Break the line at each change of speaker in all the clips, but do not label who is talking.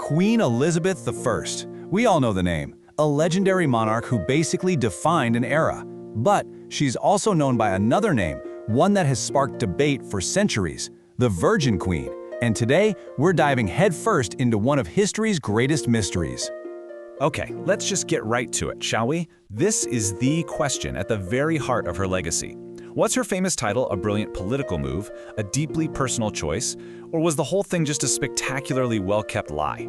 Queen Elizabeth I. We all know the name, a legendary monarch who basically defined an era. But she's also known by another name, one that has sparked debate for centuries, the Virgin Queen. And today, we're diving headfirst into one of history's greatest mysteries.
Okay, let's just get right to it, shall we? This is the question at the very heart of her legacy. Was her famous title a brilliant political move, a deeply personal choice, or was the whole thing just a spectacularly well-kept lie?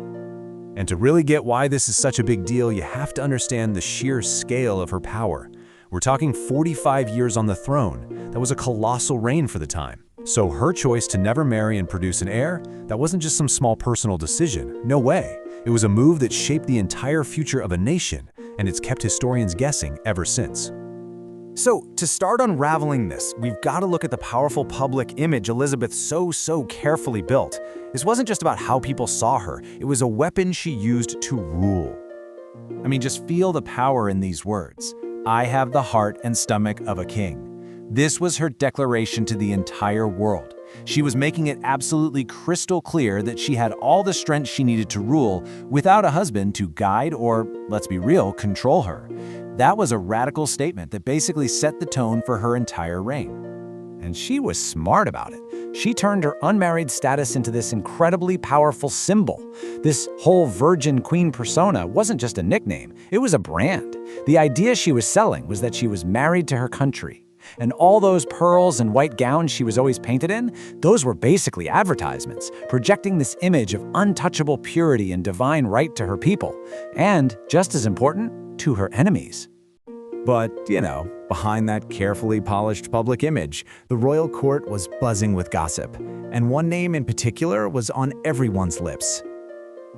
And to really get why this is such a big deal, you have to understand the sheer scale of her power. We're talking 45 years on the throne. That was a colossal reign for the time. So her choice to never marry and produce an heir, that wasn't just some small personal decision. No way. It was a move that shaped the entire future of a nation, and it's kept historians guessing ever since.
So, to start unraveling this, we've got to look at the powerful public image Elizabeth so carefully built. This wasn't just about how people saw her, it was a weapon she used to rule. I mean, just feel the power in these words. I have the heart and stomach of a king. This was her declaration to the entire world. She was making it absolutely crystal clear that she had all the strength she needed to rule without a husband to guide or, let's be real, control her. That was a radical statement that basically set the tone for her entire reign. And she was smart about it. She turned her unmarried status into this incredibly powerful symbol. This whole Virgin Queen persona wasn't just a nickname, it was a brand. The idea she was selling was that she was married to her country. And all those pearls and white gowns she was always painted in, those were basically advertisements, projecting this image of untouchable purity and divine right to her people. And, just as important, to her enemies.
But, behind that carefully polished public image, the royal court was buzzing with gossip. And one name in particular was on everyone's lips.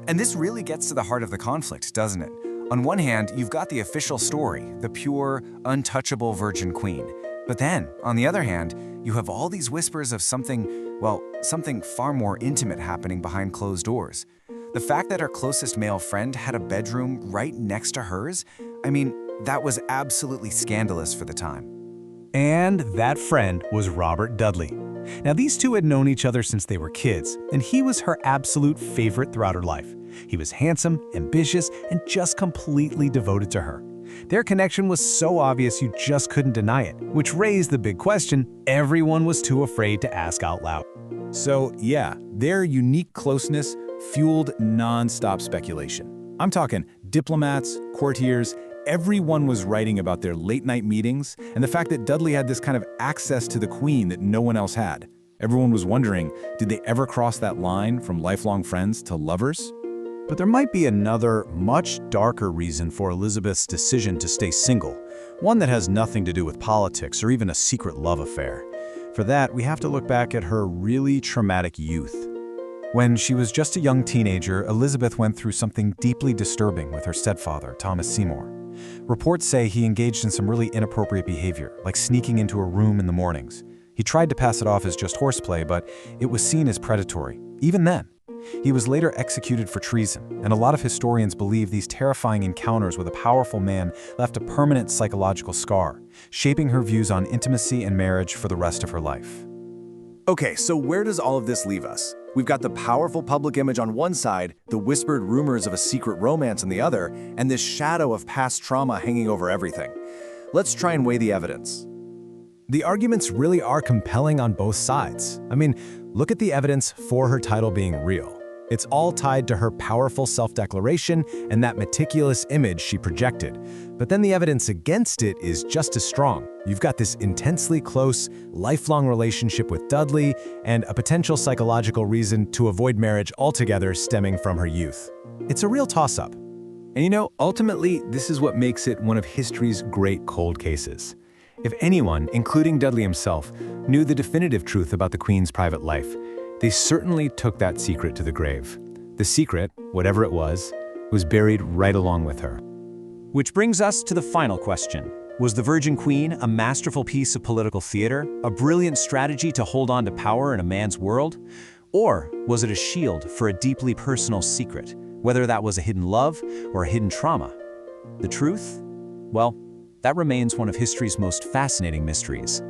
And this really gets to the heart of the conflict, doesn't it? On one hand, you've got the official story, the pure, untouchable Virgin Queen. But then, on the other hand, you have all these whispers of something far more intimate happening behind closed doors. The fact that her closest male friend had a bedroom right next to hers, that was absolutely scandalous for the time.
And that friend was Robert Dudley. Now, these two had known each other since they were kids, and he was her absolute favorite throughout her life. He was handsome, ambitious, and just completely devoted to her. Their connection was so obvious you just couldn't deny it, which raised the big question everyone was too afraid to ask out loud.
So yeah, their unique closeness fueled non-stop speculation. I'm talking diplomats, courtiers, everyone was writing about their late-night meetings and the fact that Dudley had this kind of access to the Queen that no one else had. Everyone was wondering, did they ever cross that line from lifelong friends to lovers?
But there might be another, much darker reason for Elizabeth's decision to stay single, one that has nothing to do with politics or even a secret love affair. For that, we have to look back at her really traumatic youth. When she was just a young teenager, Elizabeth went through something deeply disturbing with her stepfather, Thomas Seymour. Reports say he engaged in some really inappropriate behavior, like sneaking into her room in the mornings. He tried to pass it off as just horseplay, but it was seen as predatory, even then. He was later executed for treason, and a lot of historians believe these terrifying encounters with a powerful man left a permanent psychological scar, shaping her views on intimacy and marriage for the rest of her life.
Okay, so where does all of this leave us? We've got the powerful public image on one side, the whispered rumors of a secret romance on the other, and this shadow of past trauma hanging over everything. Let's try and weigh the evidence.
The arguments really are compelling on both sides. Look at the evidence for her title being real. It's all tied to her powerful self-declaration and that meticulous image she projected. But then the evidence against it is just as strong. You've got this intensely close, lifelong relationship with Dudley and a potential psychological reason to avoid marriage altogether stemming from her youth. It's a real toss-up.
And ultimately, this is what makes it one of history's great cold cases. If anyone, including Dudley himself, knew the definitive truth about the Queen's private life, they certainly took that secret to the grave. The secret, whatever it was buried right along with her.
Which brings us to the final question. Was the Virgin Queen a masterful piece of political theater, a brilliant strategy to hold on to power in a man's world? Or was it a shield for a deeply personal secret, whether that was a hidden love or a hidden trauma? The truth? Well, that remains one of history's most fascinating mysteries.